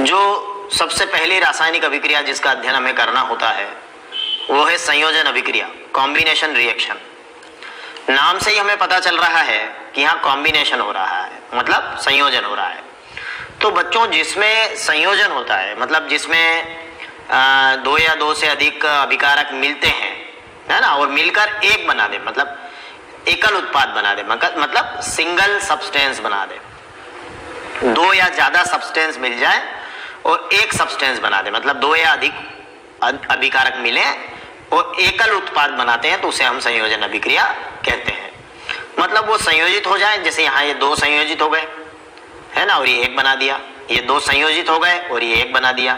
जो सबसे पहली रासायनिक अभिक्रिया जिसका अध्ययन हमें करना होता है वो है संयोजन अभिक्रिया, कॉम्बिनेशन रिएक्शन। नाम से ही हमें पता चल रहा है कि यहाँ कॉम्बिनेशन हो रहा है, मतलब संयोजन हो रहा है। तो बच्चों, जिसमें संयोजन होता है मतलब जिसमें दो या दो से अधिक अभिकारक मिलते हैं, है ना, और मिलकर एक बना दे, मतलब एकल उत्पाद बना दे, मतलब सिंगल सब्सटेंस बना दे। दो या ज्यादा सब्सटेंस मिल जाए और एक सब्सटेंस बना दे, मतलब दो या अधिक अभिकारक मिले और एकल उत्पाद बनाते हैं, तो उसे हम संयोजन अभिक्रिया कहते हैं। मतलब वो संयोजित हो जाए, जैसे यहाँ ये दो संयोजित हो गए, है ना, और ये एक बना दिया, ये दो संयोजित हो गए और ये एक बना दिया।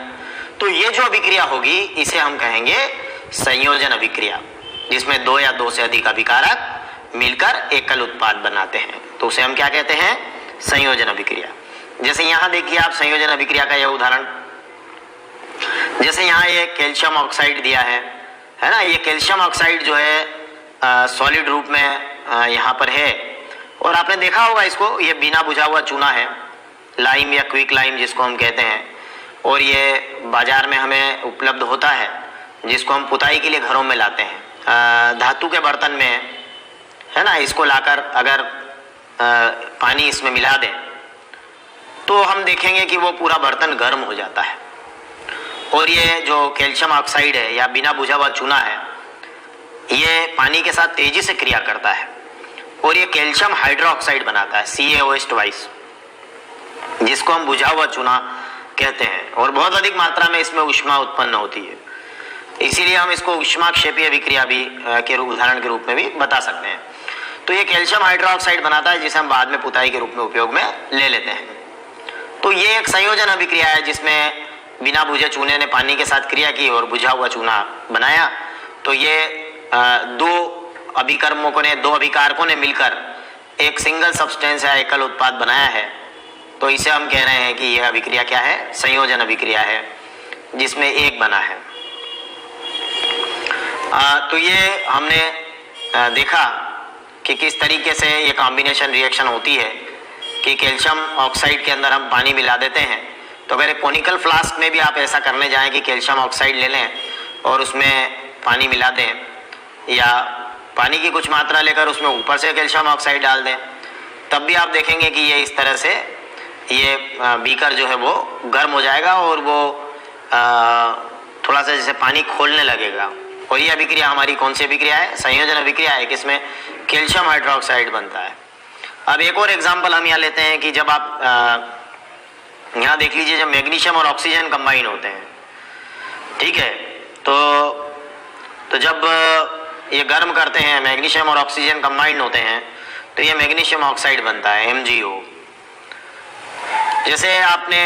तो ये जो अभिक्रिया होगी इसे हम कहेंगे संयोजन अभिक्रिया, जिसमें दो या दो से अधिक अभिकारक मिलकर एकल उत्पाद बनाते हैं, तो उसे हम क्या कहते हैं, संयोजन अभिक्रिया। जैसे यहाँ देखिए आप संयोजन अभिक्रिया का यह उदाहरण, जैसे यहाँ ये कैल्शियम ऑक्साइड दिया है ना, ये कैल्शियम ऑक्साइड जो है सॉलिड रूप में यहाँ पर है, और आपने देखा होगा इसको, ये बिना बुझा हुआ चूना है, लाइम या क्विक लाइम जिसको हम कहते हैं, और ये बाजार में हमें उपलब्ध होता है, जिसको हम पुताई के लिए घरों में लाते हैं धातु के बर्तन में, है ना। इसको लाकर अगर पानी इसमें मिला दें तो हम देखेंगे कि वो पूरा बर्तन गर्म हो जाता है, और ये जो कैल्शियम ऑक्साइड है या बिना बुझा हुआ चूना है, ये पानी के साथ तेजी से क्रिया करता है और ये कैल्शियम हाइड्रोक्साइड बनाता है, CaOH ट्वाइस, जिसको हम बुझा हुआ चूना कहते हैं, और बहुत अधिक मात्रा में इसमें ऊष्मा उत्पन्न होती है, इसीलिए हम इसको ऊष्माक्षेपीय अभिक्रिया भी के उदाहरण के रूप में भी बता सकते हैं। तो ये कैल्शियम हाइड्रोक्साइड बनाता है, जिसे हम बाद में पुताई के रूप में उपयोग में ले लेते हैं। तो ये एक संयोजन अभिक्रिया है, जिसमें बिना बुझे चूने ने पानी के साथ क्रिया की और बुझा हुआ चूना बनाया। तो ये दो अभिकारकों ने मिलकर एक सिंगल सब्सटेंस या एकल उत्पाद बनाया है, तो इसे हम कह रहे हैं कि यह अभिक्रिया क्या है, संयोजन अभिक्रिया है, जिसमें एक बना है। तो ये हमने देखा कि किस तरीके से ये कॉम्बिनेशन रिएक्शन होती है कि कैल्शियम ऑक्साइड के अंदर हम पानी मिला देते हैं। तो अगर एक कोनिकल फ्लास्क में भी आप ऐसा करने जाएं कि कैल्शियम ऑक्साइड ले लें और उसमें पानी मिला दें, या पानी की कुछ मात्रा लेकर उसमें ऊपर से कैल्शियम ऑक्साइड डाल दें, तब भी आप देखेंगे कि ये इस तरह से ये बीकर जो है वो गर्म हो जाएगा और वो थोड़ा सा जैसे पानी खोलने लगेगा। और ये अभिक्रिया हमारी कौन सी अभिक्रिया है, संयोजन अभिक्रिया है, किसमें कैल्शियम हाइड्रोक्साइड बनता है। अब एक और एग्जांपल हम यहाँ लेते हैं कि जब आप यहाँ देख लीजिए, जब मैग्नीशियम और ऑक्सीजन कंबाइन होते हैं, ठीक है, तो जब ये गर्म करते हैं, मैग्नीशियम और ऑक्सीजन कंबाइन होते हैं, तो ये मैग्नीशियम ऑक्साइड बनता है, MgO। जैसे आपने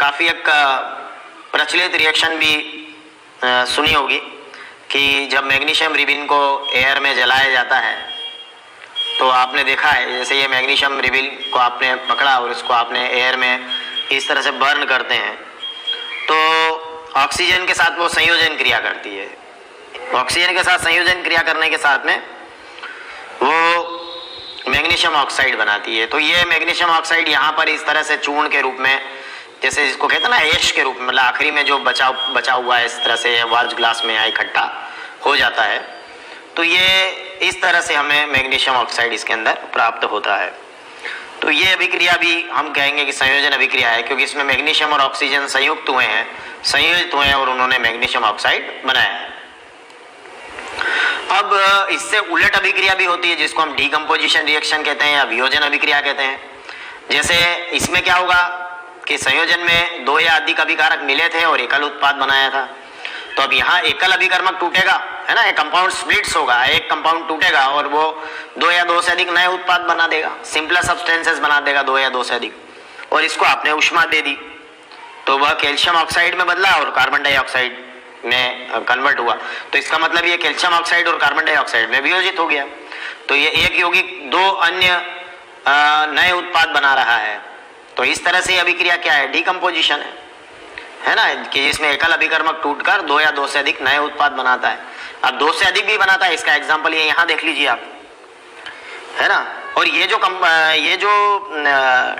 काफ़ी एक प्रचलित रिएक्शन भी सुनी होगी कि जब मैग्नीशियम रिबिन को एयर में जलाया जाता है, तो आपने देखा है, जैसे ये मैग्नीशियम रिबिन को आपने पकड़ा और इसको आपने एयर में इस तरह से बर्न करते हैं, तो ऑक्सीजन के साथ वो संयोजन क्रिया करती है। ऑक्सीजन के साथ संयोजन क्रिया करने के साथ में वो मैग्नीशियम ऑक्साइड बनाती है। तो ये मैग्नीशियम ऑक्साइड यहाँ पर इस तरह से चूर्ण के रूप में, जैसे जिसको कहते हैं ना ऐश के रूप में, मतलब आखिरी में जो बचा हुआ है, इस तरह से वार्ज ग्लास में यहाँ इकट्ठा हो जाता है। तो ये इस तरह से हमें मैग्नीशियम ऑक्साइड इसके अंदर प्राप्त होता है। तो ये अभिक्रिया भी हम कहेंगे कि संयोजन अभिक्रिया है, क्योंकि इसमें मैग्नीशियम और ऑक्सीजन संयुक्त हुए हैं, संयोजित हुए हैं और उन्होंने मैग्नीशियम ऑक्साइड बनाया है। अब इससे उलट अभिक्रिया भी होती है, जिसको हम डीकम्पोजिशन रिएक्शन कहते हैं या वियोजन अभिक्रिया कहते हैं। जैसे इसमें क्या होगा कि संयोजन में दो या अधिक अभिकारक मिले थे और एकल उत्पाद बनाया था। तो अब यहाँ एकल अभिकर्मक टूटेगा, है ना, एक कंपाउंड स्प्लिट्स होगा, एक कंपाउंड टूटेगा और वो दो या दो से अधिक नए उत्पाद बना देगा, सिंपलर सब्सटेंसेस बना देगा, दो या दो से अधिक, और इसको आपने ऊष्मा दे दी, तो वह कैल्शियम ऑक्साइड में बदला और कार्बन डाइऑक्साइड में कन्वर्ट हुआ। तो इसका मतलब ये कैल्शियम ऑक्साइड और कार्बन डाइऑक्साइड में वियोजित हो गया। तो ये एक यौगिक दो अन्य नए उत्पाद बना रहा है। तो इस तरह से अभिक्रिया क्या है, डीकम्पोजिशन है ना, कि जिसमें एकल अभिकर्मक टूटकर दो या दो से अधिक नए उत्पाद बनाता है। अब दो से अधिक भी बनाता है, इसका एग्जांपल ये यहाँ देख लीजिए आप, है ना, और ये जो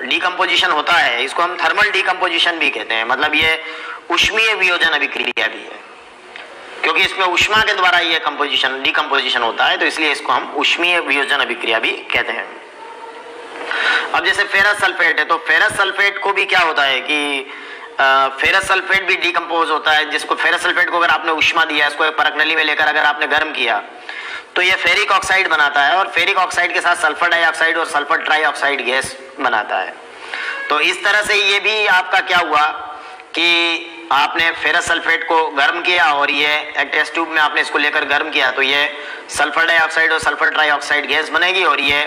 डिकम्पोजिशन होता है इसको हम थर्मल डिकम्पोजिशन भी कहते हैं, मतलब ये ऊष्मीय वियोजन अभिक्रिया भी है, क्योंकि इसमें ऊष्मा के द्वारा ये डिकम्पोजिशन होता है, तो इसलिए इसको हम ऊष्मीय वियोजन अभिक्रिया भी कहते हैं। अब जैसे फेरस सल्फेट है, तो फेरस सल्फेट को भी क्या होता है कि फेरस सल्फेट भी डिकम्पोज होता है, जिसको फेरस सल्फेट को अगर आपने ऊष्मा दिया, इसको एक परख नली में लेकर अगर आपने गर्म किया तो ये फेरिक ऑक्साइड बनाता है, और फेरिक ऑक्साइड के साथ सल्फर डाइऑक्साइड और सल्फर ट्राइऑक्साइड गैस बनाता है। तो इस तरह से ये भी आपका क्या हुआ कि आपने फेरस सल्फेट को गर्म किया और ये एक टेस्ट ट्यूब में आपने इसको लेकर गर्म किया, तो ये सल्फर डाइऑक्साइड और सल्फर ट्राइऑक्साइड गैस बनेगी, और ये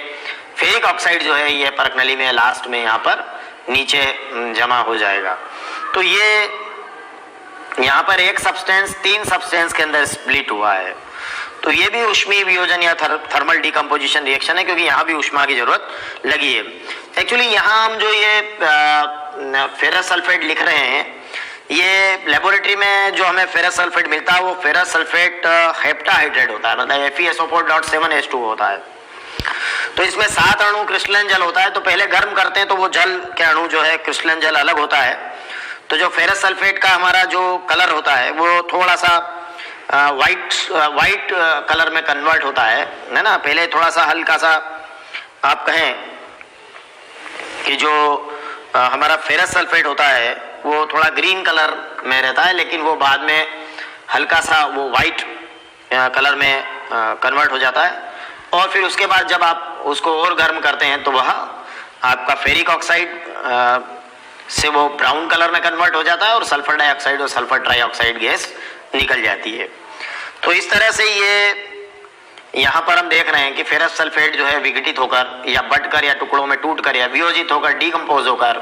फेरिक ऑक्साइड जो है ये परख नली में लास्ट में यहाँ पर नीचे जमा हो जाएगा। तो ये यहाँ पर एक सब्सटेंस 3 सब्सटेंस के अंदर स्प्लिट हुआ है, तो ये भी ऊष्मीय वियोजन या थर्मल डिकम्पोजिशन रिएक्शन है, क्योंकि यहाँ भी ऊष्मा की जरूरत लगी है। एक्चुअली यहाँ हम जो ये फेरस सल्फेट लिख रहे हैं, ये लेबोरेटरी में जो हमें फेरस सल्फेट मिलता है वो फेरस सल्फेट हेप्टाहाइड्रेट होता है, मतलब FeSO4.7H2 होता है। तो इसमें 7 अणु क्रिस्टलन जल होता है, तो पहले गर्म करते हैं तो वो जल के अणु जो है क्रिस्टलन जल अलग होता है। तो जो फेरस सल्फेट का हमारा जो कलर होता है वो थोड़ा सा वाइट कलर में कन्वर्ट होता है ना। पहले थोड़ा सा हल्का सा आप कहें कि जो हमारा फेरस सल्फेट होता है वो थोड़ा ग्रीन कलर में रहता है, लेकिन वो बाद में हल्का सा वो वाइट कलर में कन्वर्ट हो जाता है, और फिर उसके बाद जब आप उसको और गर्म करते हैं तो वह आपका फेरिक ऑक्साइड से वो ब्राउन कलर में कन्वर्ट हो जाता है, और सल्फर डाइऑक्साइड और सल्फर ट्राइऑक्साइड गैस निकल जाती है। तो इस तरह से ये यहाँ पर हम देख रहे हैं कि फेरस सल्फेट जो है विघटित होकर या बटकर या टुकड़ों में टूटकर या वियोजित होकर डिकम्पोज होकर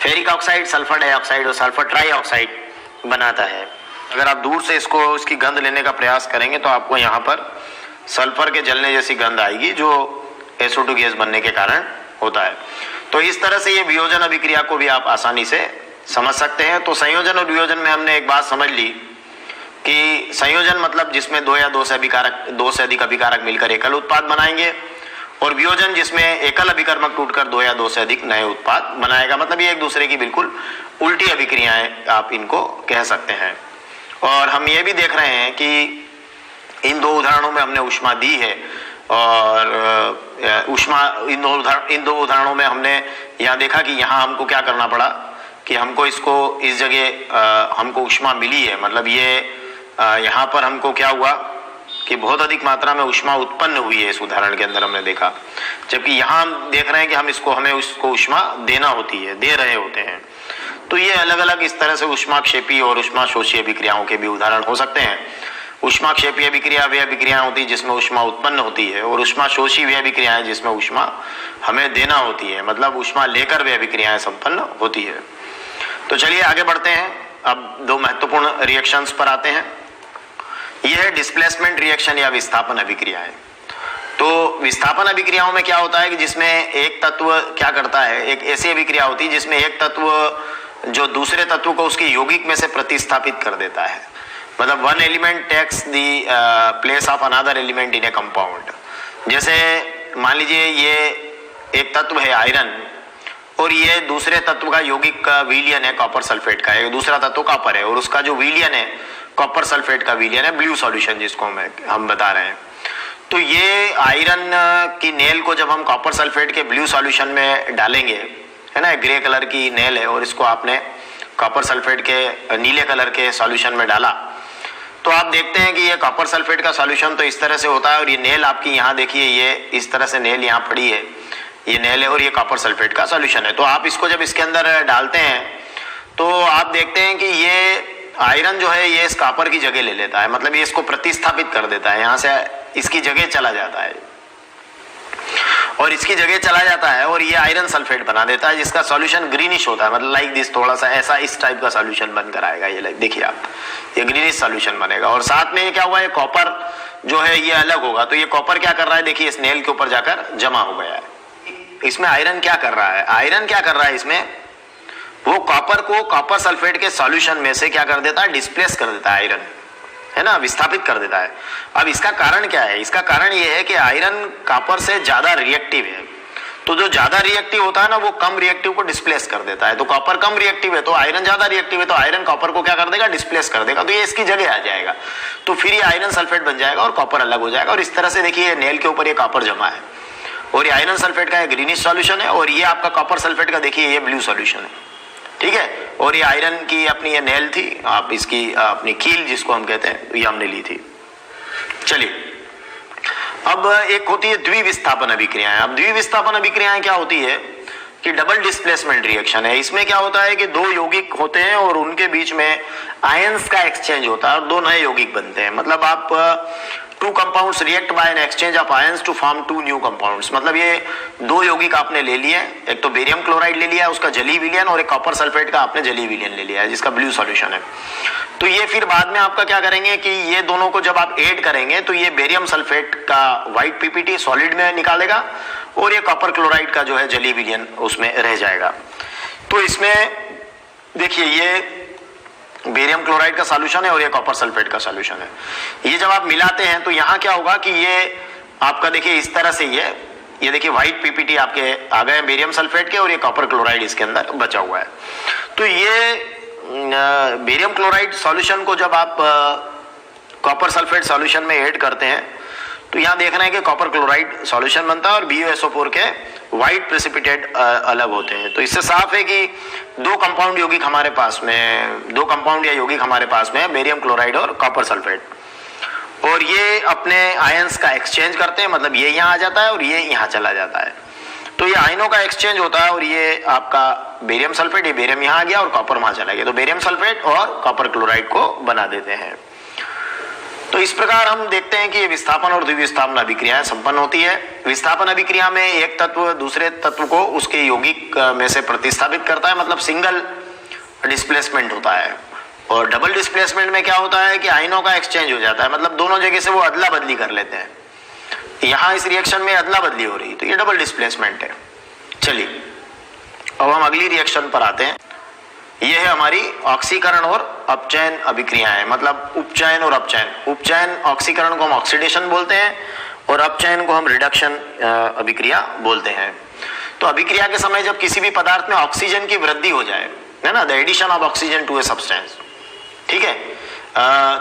फेरिक ऑक्साइड, सल्फर डाइऑक्साइड और सल्फर ट्राइऑक्साइड बनाता है। अगर आप दूर से इसकी गंध लेने का प्रयास करेंगे तो आपको यहाँ पर सल्फर के जलने जैसी गंध आएगी, जो SO2 गैस बनने के कारण होता है। तो इस तरह से ये वियोजन अभिक्रिया को भी आप आसानी से समझ सकते हैं। तो संयोजन और वियोजन में हमने एक बात समझ ली कि संयोजन मतलब जिसमें 2 या 2 से अधिक अभिकारक मिलकर एकल उत्पाद बनाएंगे, और वियोजन जिसमें एकल अभिकर्मक टूटकर 2 या 2 से अधिक नए उत्पाद बनाएगा। मतलब ये एक दूसरे की बिल्कुल उल्टी अभिक्रियाएं आप इनको कह सकते हैं। और हम ये भी देख रहे हैं कि इन 2 उदाहरणों में हमने ऊष्मा दी है, और ऊष्मा इन दो उदाहरणों में हमने यहाँ देखा कि यहाँ हमको क्या करना पड़ा कि हमको इसको इस जगह हमको ऊष्मा मिली है, मतलब ये यहाँ पर हमको क्या हुआ कि बहुत अधिक मात्रा में ऊष्मा उत्पन्न हुई है इस उदाहरण के अंदर हमने देखा, जबकि यहाँ हम देख रहे हैं कि हमें उसको ऊष्मा देना होती है, दे रहे होते हैं। तो ये अलग अलग इस तरह से ऊष्माक्षेपी और ऊष्माशोषी अभिक्रियाओं के भी उदाहरण हो सकते हैं। ऊष्माक्षेपी अभिक्रिया वे अभिक्रियाएं होती है जिसमें ऊष्मा उत्पन्न होती है, और ऊष्माशोषी वे अभिक्रियाएं जिसमें ऊष्मा हमें देना होती है, मतलब ऊष्मा लेकर वे अभिक्रियाएं संपन्न होती है। तो चलिए आगे बढ़ते हैं, अब 2 महत्वपूर्ण रिएक्शंस पर आते हैं। यह है डिस्प्लेसमेंट रिएक्शन या विस्थापन अभिक्रियाएं। तो विस्थापन अभिक्रियाओं में क्या होता है कि जिसमें एक तत्व क्या करता है, एक ऐसी अभिक्रिया होती है जिसमें एक तत्व जो दूसरे तत्व को उसके यौगिक में से प्रतिस्थापित कर देता है, मतलब one element takes the place of another element in a compound. जैसे मान लीजिए ये एक तत्व है आयरन, और ये दूसरे तत्व का यौगिक का विलयन है कॉपर सल्फेट का, एक दूसरा तत्व कॉपर है और उसका जो विलयन है कॉपर सल्फेट का विलयन है ब्लू सॉल्यूशन, जिसको हम बता रहे हैं। तो ये आयरन की नेल को जब हम कॉपर सल्फेट के ब्लू सॉल्यूशन में डालेंगे, है ना, ग्रे कलर की नेल है और इसको आपने कॉपर सल्फेट के नीले कलर के सॉल्यूशन में डाला, तो आप देखते हैं कि ये कॉपर सल्फेट का सॉल्यूशन तो इस तरह से होता है, और ये नेल आपकी यहाँ देखिए, ये इस तरह से नेल यहाँ पड़ी है, ये नेल है और ये कॉपर सल्फेट का सॉल्यूशन है। तो आप इसको जब इसके अंदर डालते हैं तो आप देखते हैं कि ये आयरन जो है ये इस कॉपर की जगह ले लेता है, मतलब ये इसको प्रतिस्थापित कर देता है, यहाँ से इसकी जगह चला जाता है और इसकी जगह चला जाता है, और ये आयरन सल्फेट बना देता है जिसका सॉल्यूशन ग्रीनिश होता है, मतलब लाइक दिस, थोड़ा सा ऐसा इस टाइप का सॉल्यूशन बनकर आएगा। ये लाइक देखिए आप, ये ग्रीनिश सॉल्यूशन बनेगा। और साथ में ये क्या हुआ, ये कॉपर जो है ये अलग होगा, तो ये कॉपर क्या कर रहा है, देखिए इस नेल के ऊपर जाकर जमा हो गया है। इसमें आयरन क्या कर रहा है, आयरन क्या कर रहा है इसमें, वो कॉपर को कॉपर सल्फेट के सॉल्यूशन में से क्या कर देता है, डिस्प्लेस कर देता है आयरन, है ना, विस्थापित कर देता है। अब इसका कारण क्या है, इसका कारण ये है कि आयरन कॉपर से ज्यादा रिएक्टिव है। तो जो ज्यादा रिएक्टिव होता है ना वो कम रिएक्टिव को डिस्प्लेस कर देता है। तो कॉपर कम रिएक्टिव है तो आयरन ज्यादा रिएक्टिव है तो आयरन कॉपर को क्या कर देगा, डिस्प्लेस कर देगा, तो ये इसकी जगह आ जाएगा, तो फिर ये आयरन सल्फेट बन जाएगा और कॉपर अलग हो जाएगा। और इस तरह से देखिए नेल के ऊपर ये कॉपर जमा है और ये आयरन सल्फेट का ग्रीनिश सॉल्यूशन है और ये आपका कॉपर सल्फेट का देखिए ये ब्लू सॉल्यूशन है, ठीक है। और ये आयरन की अपनी ये नेल थी, आप इसकी अपनी कील जिसको हम कहते हैं ये हमने ली थी। चलिए अब एक होती है द्विविस्थापन अभिक्रियाएं। अब द्विविस्थापन अभिक्रियाएं क्या होती है कि डबल डिस्प्लेसमेंट रिएक्शन है। इसमें क्या होता है कि दो यौगिक होते हैं और उनके बीच में आयंस का एक्सचेंज होता है और दो नए यौगिक बनते हैं। मतलब आप two compounds react by an exchange of ions to form two new compounds. मतलब ये दो यौगिक आपने ले लिए, एक तो बेरियम क्लोराइड ले लिया उसका जली विलयन और एक कॉपर सल्फेट का आपने जली विलयन ले लिया है जिसका ब्लू सॉल्यूशन है। तो ये फिर बाद में आपका क्या करेंगे कि ये दोनों को जब आप ऐड करेंगे तो ये बेरियम सल्फेट का व्हाइट पीपीटी सॉलिड में निकालेगा और ये कॉपर क्लोराइड का जो है जली विलयन उसमें रह जाएगा। तो इसमें देखिए ये बेरियम क्लोराइड का सॉल्यूशन है और ये कॉपर सल्फेट का सॉल्यूशन है। ये जब आप मिलाते हैं तो यहाँ क्या होगा कि ये आपका देखिए इस तरह से ये देखिए व्हाइट पीपीटी आपके आ गए बेरियम सल्फेट के और ये कॉपर क्लोराइड इसके अंदर बचा हुआ है। तो ये बेरियम क्लोराइड सॉल्यूशन को जब आप कॉपर सल्फेट सॉल्यूशन में ऐड करते हैं तो यहाँ देखना है कि कॉपर क्लोराइड सॉल्यूशन बनता है और BuSO4 के व्हाइट प्रेसिपिटेट अलग होते हैं। तो इससे साफ है कि दो कंपाउंड यौगिक हमारे पास में, दो कंपाउंड या यौगिक हमारे पास में है, बेरियम क्लोराइड और कॉपर सल्फेट, और ये अपने आयंस का एक्सचेंज करते हैं। मतलब ये यहाँ आ जाता है और ये यहाँ चला जाता है। तो ये आयनों का एक्सचेंज होता है और ये आपका बेरियम सल्फेट, ये बेरियम यहाँ आ गया और कॉपर वहां चला गया, तो बेरियम सल्फेट और कॉपर क्लोराइड को बना देते हैं। तो इस प्रकार हम देखते हैं कि ये विस्थापन और द्विविस्थापन अभिक्रियाएं संपन्न होती है। विस्थापन अभिक्रिया में एक तत्व दूसरे तत्व को उसके यौगिक में से प्रतिस्थापित करता है, मतलब सिंगल डिस्प्लेसमेंट होता है। और डबल डिस्प्लेसमेंट में क्या होता है कि आयनों का एक्सचेंज हो जाता है, मतलब दोनों जगह से वो अदला बदली कर लेते हैं। यहां इस रिएक्शन में अदला बदली हो रही, तो ये डबल डिस्प्लेसमेंट है। चलिए अब हम अगली रिएक्शन पर आते हैं। यह है हमारी ऑक्सीकरण और अपचयन अभिक्रियाएं, मतलब उपचयन और अपचयन। उपचयन ऑक्सीकरण को हम ऑक्सीडेशन बोलते हैं और अपचयन को हम रिडक्शन अभिक्रिया बोलते हैं। तो अभिक्रिया के समय जब किसी भी पदार्थ में ऑक्सीजन की वृद्धि हो जाए, है ना, the addition of oxygen to a substance, ठीक है,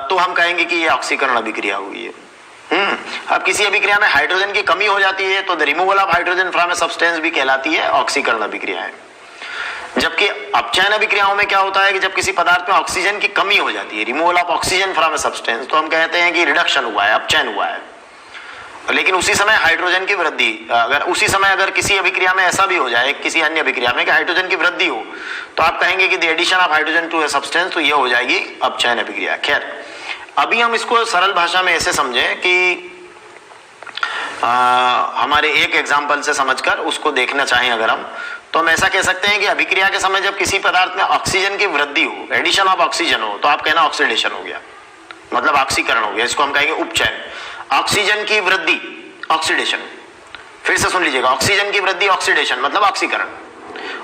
तो हम कहेंगे कि यह ऑक्सीकरण अभिक्रिया हुई है। अब किसी अभिक्रिया में हाइड्रोजन की कमी हो जाती है तो the removal of hydrogen from a substance भी कहलाती है ऑक्सीकरण अभिक्रियाएं। जबकि अपचयन अभिक्रियाओं में क्या होता है कि जब किसी पदार्थ में ऑक्सीजन की कमी हो जाती है, removal of oxygen from A substance, तो हम कहते हैं कि रिडक्शन हुआ है, अपचयन हुआ है। लेकिन उसी समय हाइड्रोजन की वृद्धि, अगर उसी समय अगर किसी अभिक्रिया में ऐसा भी हो जाए, किसी अन्य अभिक्रिया में कि हाइड्रोजन की वृद्धि हो, तो आप कहेंगे कि the addition of hydrogen to a substance, तो ये हो जाएगी अपचयन अभिक्रिया। खैर अभी हम इसको सरल भाषा में ऐसे समझें कि हमारे एक एग्जाम्पल से समझकर उसको देखना चाहें अगर हम, तो हम ऐसा कह सकते हैं कि अभिक्रिया के समय जब किसी पदार्थ में ऑक्सीजन की वृद्धि हो, एडिशन ऑफ ऑक्सीजन हो, तो आप कहना ऑक्सीडेशन हो गया, मतलब ऑक्सीकरण हो गया। इसको हम कहेंगे उपचयन। ऑक्सीजन की वृद्धि ऑक्सीडेशन, फिर से सुन लीजिएगा, ऑक्सीजन की वृद्धि ऑक्सीडेशन मतलब ऑक्सीकरण,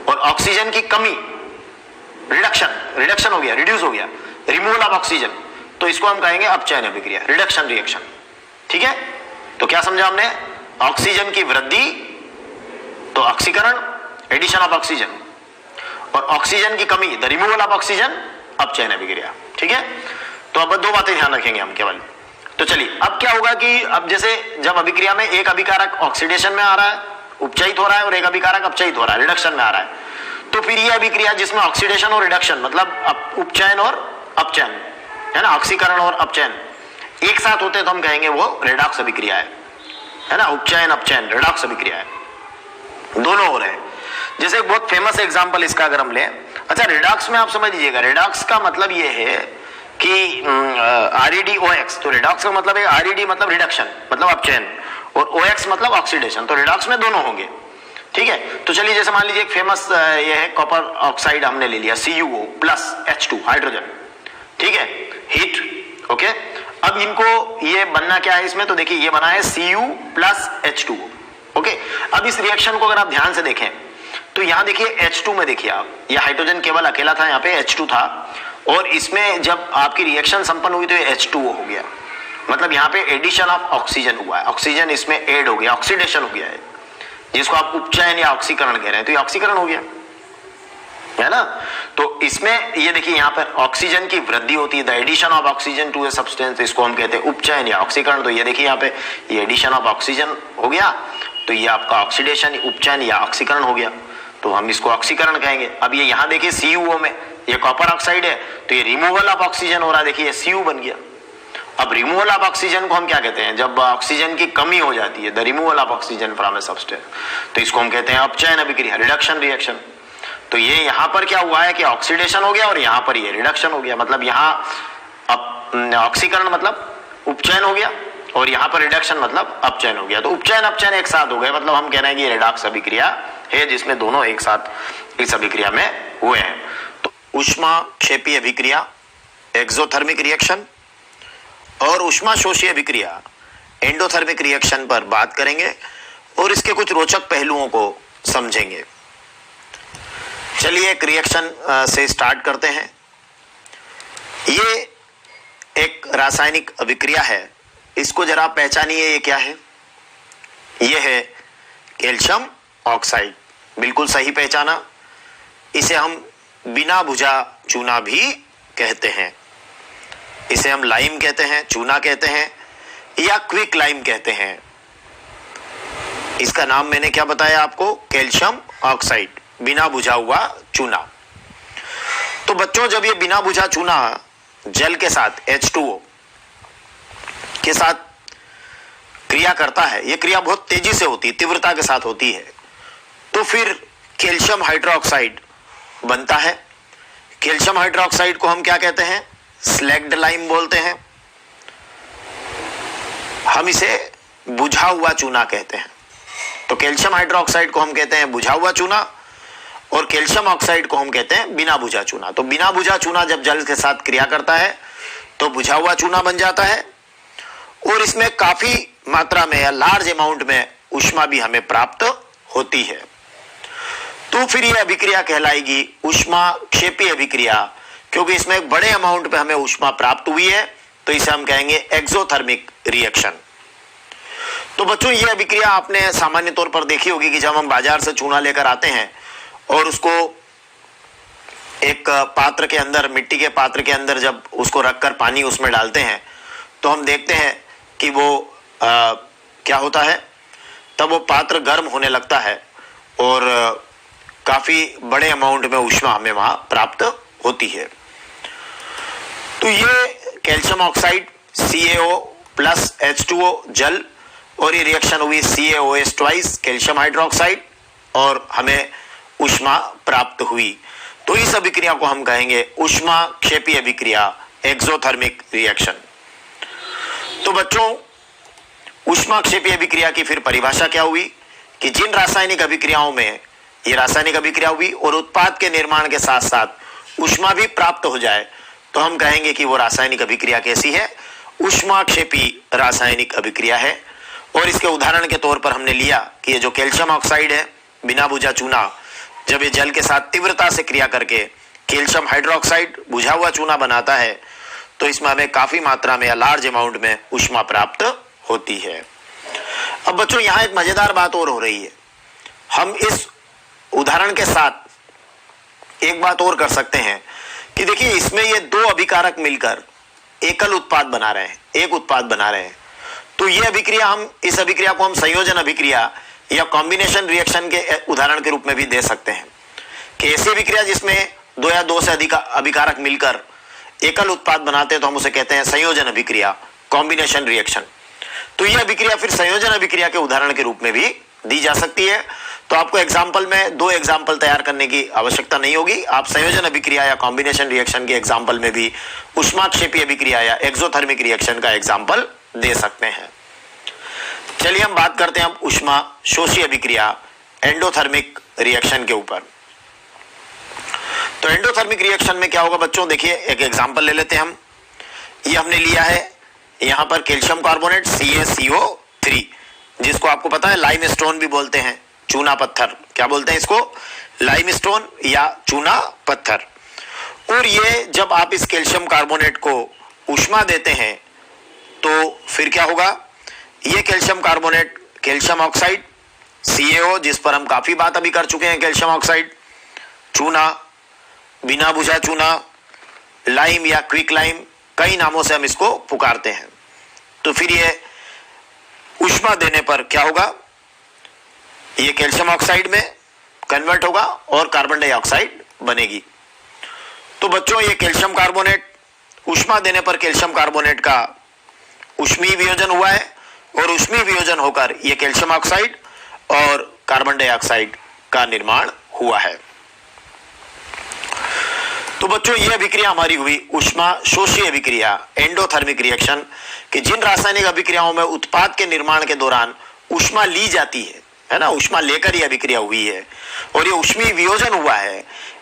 और ऑक्सीजन की कमी रिडक्शन, रिडक्शन हो गया, रिड्यूस हो गया, रिमूवल ऑफ ऑक्सीजन, तो इसको हम कहेंगे अपचयन अभिक्रिया, रिडक्शन रिएक्शन। ठीक है, तो क्या समझा हमने, ऑक्सीजन की वृद्धि तो ऑक्सीकरण, एडिशन ऑफ ऑक्सीजन, और ऑक्सीजन की कमी द रिमूवल ऑफ ऑक्सीजन, अपचयन अभिक्रिया। ठीक है, तो अब दो बातें ध्यान रखेंगे हम केवल। तो चलिए अब क्या होगा कि अब जैसे जब अभिक्रिया में एक अभिकारक ऑक्सीडेशन में आ रहा है, उपचयित हो रहा है, और एक अभिकारक अपचयित हो रहा है, रिडक्शन में आ रहा है, तो फिर ये अभिक्रिया जिसमें ऑक्सीडेशन और रिडक्शन मतलब उपचयन और अपचयन, है ना, ऑक्सीकरण और अपचयन एक साथ होते हैं, तो हम कहेंगे वो रेडॉक्स अभिक्रिया है ना, उपचयन अपचयन रेडॉक्स अभिक्रिया है, दोनों हो रहे हैं। जैसे एक बहुत फेमस एग्जांपल इसका अगर हम लें, अच्छा रेडॉक्स में आप समझ लीजिएगा, रेडॉक्स का मतलब ये है कि REDOX, तो रेडॉक्स का मतलब है RED मतलब रिडक्शन मतलब अपचयन, और OX मतलब ऑक्सीडेशन, तो रेडॉक्स में दोनों होंगे। ठीक है, तो चलिए जैसे मान लीजिए एक फेमस ये है कॉपर ऑक्साइड हमने ले लिया, CuO प्लस H2 हाइड्रोजन, ठीक है, हीट, ओके। अब इनको ये बनना क्या है इसमें, तो देखिए ये बना है Cu प्लस H2, ओके। अब इस रिएक्शन को अगर आप ध्यान से देखें तो यहां देखिए H2 में देखिए आप, ये हाइड्रोजन केवल अकेला था, यहाँ पे H2 था, और इसमें जब आपकी रिएक्शन संपन्न हुई तो ये H2O हो गया, मतलब यहाँ पे एडिशन ऑफ ऑक्सीजन हुआ है, ऑक्सीजन इसमें ऐड हो गया, ऑक्सीडेशन हो गया है। जिसको आप उपचयन या ऑक्सीकरण कह रहे हैं, तो ये ऑक्सीकरण हो गया, है ना। तो इसमें ये देखिए यहाँ पर ऑक्सीजन की वृद्धि होती है, the addition of oxygen to a substance, इसको हम कहते हैं उपचयन या ऑक्सीकरण। तो ये देखिए यहाँ पे ये एडिशन ऑफ ऑक्सीजन हो गया, तो ये आपका ऑक्सीडेशन, उपचयन या ऑक्सीकरण हो गया, तो हम इसको ऑक्सीकरण कहेंगे। अब ये यहाँ देखिए CuO में ये कॉपर ऑक्साइड है, तो ये रिमूवल ऑफ ऑक्सीजन हो रहा है, देखिए Cu बन गया। अब रिमूवल ऑफ ऑक्सीजन को हम क्या कहते हैं, जब ऑक्सीजन की कमी हो जाती है, the removal of oxygen from A substance, तो इसको हम कहते हैं अपचयन अभिक्रिया, रिडक्शन रिएक्शन। तो ये यहाँ पर क्या हुआ है कि ऑक्सीडेशन हो गया और यहाँ पर ये रिडक्शन हो गया, मतलब यहाँ ऑक्सीकरण मतलब उपचयन हो गया और यहाँ पर रिडक्शन मतलब अपचयन हो गया। तो उपचयन अपचयन एक साथ हो गए, मतलब हम कह रहे हैं कि रेडॉक्स अभिक्रिया है जिसमें दोनों एक साथ इस अभिक्रिया में हुए हैं। तो ऊष्माक्षेपी अभिक्रिया, एक्सोथर्मिक रिएक्शन और ऊष्माशोषी अभिक्रिया, एंडोथर्मिक रिएक्शन पर बात करेंगे और इसके कुछ रोचक पहलुओं को समझेंगे। चलिए एक रिएक्शन से स्टार्ट करते हैं। ये एक रासायनिक अभिक्रिया है, इसको जरा पहचानिए, ये क्या है, ये है कैल्शियम ऑक्साइड, बिल्कुल सही पहचाना। इसे हम बिना बुझा चूना भी कहते हैं, इसे हम लाइम कहते हैं, चूना कहते हैं या क्विक लाइम कहते हैं। इसका नाम मैंने क्या बताया आपको, कैल्शियम ऑक्साइड, बिना बुझा हुआ चूना। तो बच्चों जब ये बिना बुझा चूना जल के साथ H2O के साथ क्रिया करता है, ये क्रिया बहुत तेजी से होती है, तीव्रता के साथ होती है, तो फिर कैल्शियम हाइड्रोक्साइड बनता है। कैल्शियम हाइड्रोक्साइड को हम क्या कहते हैं, स्लैग्ड लाइम बोलते हैं, हम इसे बुझा हुआ चूना कहते हैं। तो कैल्शियम हाइड्रोक्साइड को हम कहते हैं बुझा हुआ चूना और कैल्शियम ऑक्साइड को हम कहते हैं बिना बुझा चूना। तो बिना बुझा चूना जब जल के साथ क्रिया करता है तो बुझा हुआ चूना बन जाता है और इसमें काफी मात्रा में या लार्ज अमाउंट में ऊष्मा भी हमें प्राप्त होती है। तो फिर यह अभिक्रिया कहलाएगी ऊष्माक्षेपी अभिक्रिया, क्योंकि इसमें एक बड़े अमाउंट पे हमें ऊष्मा प्राप्त हुई है, तो इसे हम कहेंगे एक्सोथर्मिक रिएक्शन। तो बच्चों ये अभिक्रिया आपने सामान्य तौर पर देखी होगी कि जब हम बाजार से चूना लेकर आते हैं और उसको एक पात्र के अंदर, मिट्टी के पात्र के अंदर जब उसको रखकर पानी उसमें डालते हैं तो हम देखते हैं कि वो क्या होता है, तब वो पात्र गर्म होने लगता है और काफी बड़े अमाउंट में ऊष्मा हमें वहां प्राप्त होती है। तो ये calcium oxide CaO plus H2O जल और ये रिएक्शन हुई CaOH ट्वाइस कैल्शियम हाइड्रोक्साइड और हमें ऊष्मा प्राप्त हुई। तो इस अभिक्रिया को हम कहेंगे ऊष्माक्षेपी अभिक्रिया, एक्सोथर्मिक रिएक्शन। तो बच्चों ऊष्माक्षेपी अभिक्रिया की फिर परिभाषा क्या हुई कि जिन रासायनिक अभिक्रियाओं में ये रासायनिक अभिक्रिया हुई और उत्पाद के निर्माण के साथ साथ ऊष्मा भी प्राप्त हो जाए तो हम कहेंगे कि वो रासायनिक अभिक्रिया कैसी है, ऊष्माक्षेपी रासायनिक अभिक्रिया है। और इसके उदाहरण के तौर पर हमने लिया कि ये जो कैल्शियम ऑक्साइड है बिना बुझा चूना, जब ये जल के साथ तीव्रता से क्रिया करके कैल्शियम हाइड्रोक्साइड बुझा हुआ चूना बनाता है तो इसमें हमें काफी मात्रा में या लार्ज अमाउंट में ऊष्मा प्राप्त होती है। अब बच्चों यहाँ एक मजेदार बात और हो रही है, हम इस उदाहरण के साथ एक बात और कर सकते हैं कि देखिए इसमें ये दो अभिकारक मिलकर एकल उत्पाद बना रहे हैं, एक उत्पाद बना रहे हैं। तो ये अभिक्रिया, हम इस अभिक्रिया को हम संयोजन अभिक्रिया या कॉम्बिनेशन रिएक्शन के उदाहरण के रूप में भी दे सकते हैं कि ऐसी अभिक्रिया जिसमें दो या दो से अधिक अभिकारक मिलकर एकल उत्पाद बनाते हैं तो हम उसे कहते हैं संयोजन अभिक्रिया, कॉम्बिनेशन रिएक्शन। तो यह अभिक्रिया फिर संयोजन अभिक्रिया के उदाहरण के रूप में भी दी जा सकती है। तो आपको एग्जाम्पल में दो एग्जाम्पल तैयार करने की आवश्यकता नहीं होगी, आप संयोजन अभिक्रिया या कॉम्बिनेशन रिएक्शन के एग्जाम्पल में भी ऊष्माक्षेपी अभिक्रिया या एक्सोथर्मिक रिएक्शन का एग्जाम्पल दे सकते हैं। चलिए हम बात करते हैं अब ऊष्माशोषी अभिक्रिया, एंडोथर्मिक रिएक्शन के ऊपर। तो एंडोथर्मिक रिएक्शन में क्या होगा बच्चों, देखिए एक एग्जांपल ले लेते हैं हम। ये हमने लिया है यहां पर कैल्शियम कार्बोनेट CaCO3, जिसको आपको पता है लाइमस्टोन भी बोलते हैं, चूना पत्थर, क्या बोलते हैं इसको, लाइमस्टोन या चूना पत्थर। और ये जब आप इस कैल्शियम कार्बोनेट को ऊष्मा देते हैं तो फिर क्या होगा, ये calcium carbonate calcium oxide CaO, जिस पर हम काफी बात अभी कर चुके हैं, कैल्शियम ऑक्साइड, चूना, बिना बुझा चूना, लाइम या क्विक लाइम, कई नामों से हम इसको पुकारते हैं। तो फिर ये ऊष्मा देने पर क्या होगा, ये कैल्शियम ऑक्साइड में कन्वर्ट होगा और कार्बन डाइऑक्साइड बनेगी। तो बच्चों, ये कैल्शियम कार्बोनेट, ऊष्मा देने पर कैल्शियम कार्बोनेट का ऊष्मीय वियोजन हुआ है और ऊष्मीय वियोजन होकर यह कैल्शियम ऑक्साइड और कार्बन डाइऑक्साइड का निर्माण हुआ है। तो बच्चों, यह अभिक्रिया हमारी हुई ऊष्मा शोषी अभिक्रिया, एंडोथर्मिक रिएक्शन, कि जिन रासायनिक अभिक्रियाओं में उत्पाद के निर्माण के दौरान ऊष्मा ली जाती है ना, ऊष्मा लेकर यह अभिक्रिया हुई है और ये ऊष्मीय वियोजन हुआ है,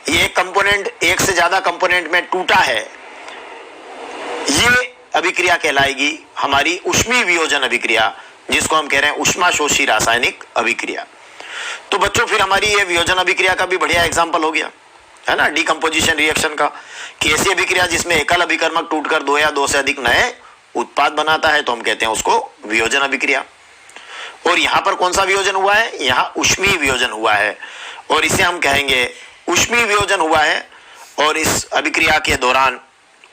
ये कंपोनेंट एक से ज्यादा कंपोनेंट में टूटा है, ये अभिक्रिया कहलाएगी हमारी ऊष्मीय वियोजन अभिक्रिया, जिसको हम कह रहे हैं ऊष्मा शोषी रासायनिक अभिक्रिया। तो बच्चों, फिर हमारी ये वियोजन अभिक्रिया का भी बढ़िया एग्जांपल हो गया, है ना, डिकम्पोजिशन रिएक्शन का, कि ऐसी अभिक्रिया जिसमें एकल अभिकर्मक टूटकर दो या दो से अधिक नए उत्पाद बनाता है, तो हम कहते हैं उसको वियोजन अभिक्रिया। और यहां पर कौन सा वियोजन हुआ है, यहां ऊष्मीय वियोजन हुआ है और इसे हम कहेंगे ऊष्मीय वियोजन हुआ है और इस अभिक्रिया के दौरान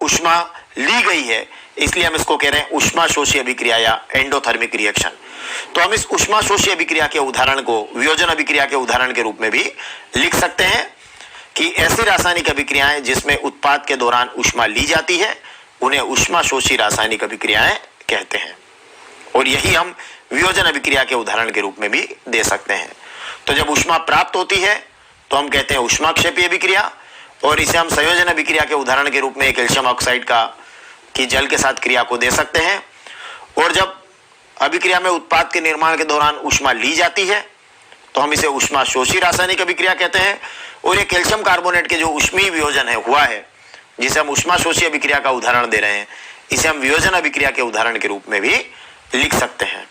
ऊष्मा ली गई है, इसलिए हम इसको कह रहे हैं ऊष्मा शोषी अभिक्रिया या एंडोथर्मिक रिएक्शन। तो हम इस ऊष्मा शोषी अभिक्रिया के उदाहरण को वियोजन अभिक्रिया के उदाहरण के रूप में भी लिख सकते हैं कि ऐसी रासायनिक अभिक्रियाएं जिसमें उत्पाद के दौरान ऊष्मा ली जाती है, उन्हें ऊष्मा शोषी रासायनिक अभिक्रियाएं कहते हैं। और यही हम वियोजन अभिक्रिया के उदाहरण के रूप में भी दे सकते हैं। तो जब ऊष्मा प्राप्त होती है तो हम कहते हैं ऊष्माक्षेपी अभिक्रिया, और इसे हम संयोजन अभिक्रिया के उदाहरण के रूप में कैल्शियम ऑक्साइड की जल के साथ क्रिया को दे सकते हैं। और जब अभिक्रिया में उत्पाद के निर्माण के दौरान ऊष्मा ली जाती है तो हम इसे ऊष्मा शोषी रासायनिक अभिक्रिया कहते हैं। और ये कैल्शियम कार्बोनेट के जो ऊष्मीय वियोजन है हुआ है, जिसे हम ऊष्मा शोषी अभिक्रिया का उदाहरण दे रहे हैं, इसे हम वियोजन अभिक्रिया के उदाहरण के रूप में भी लिख सकते हैं।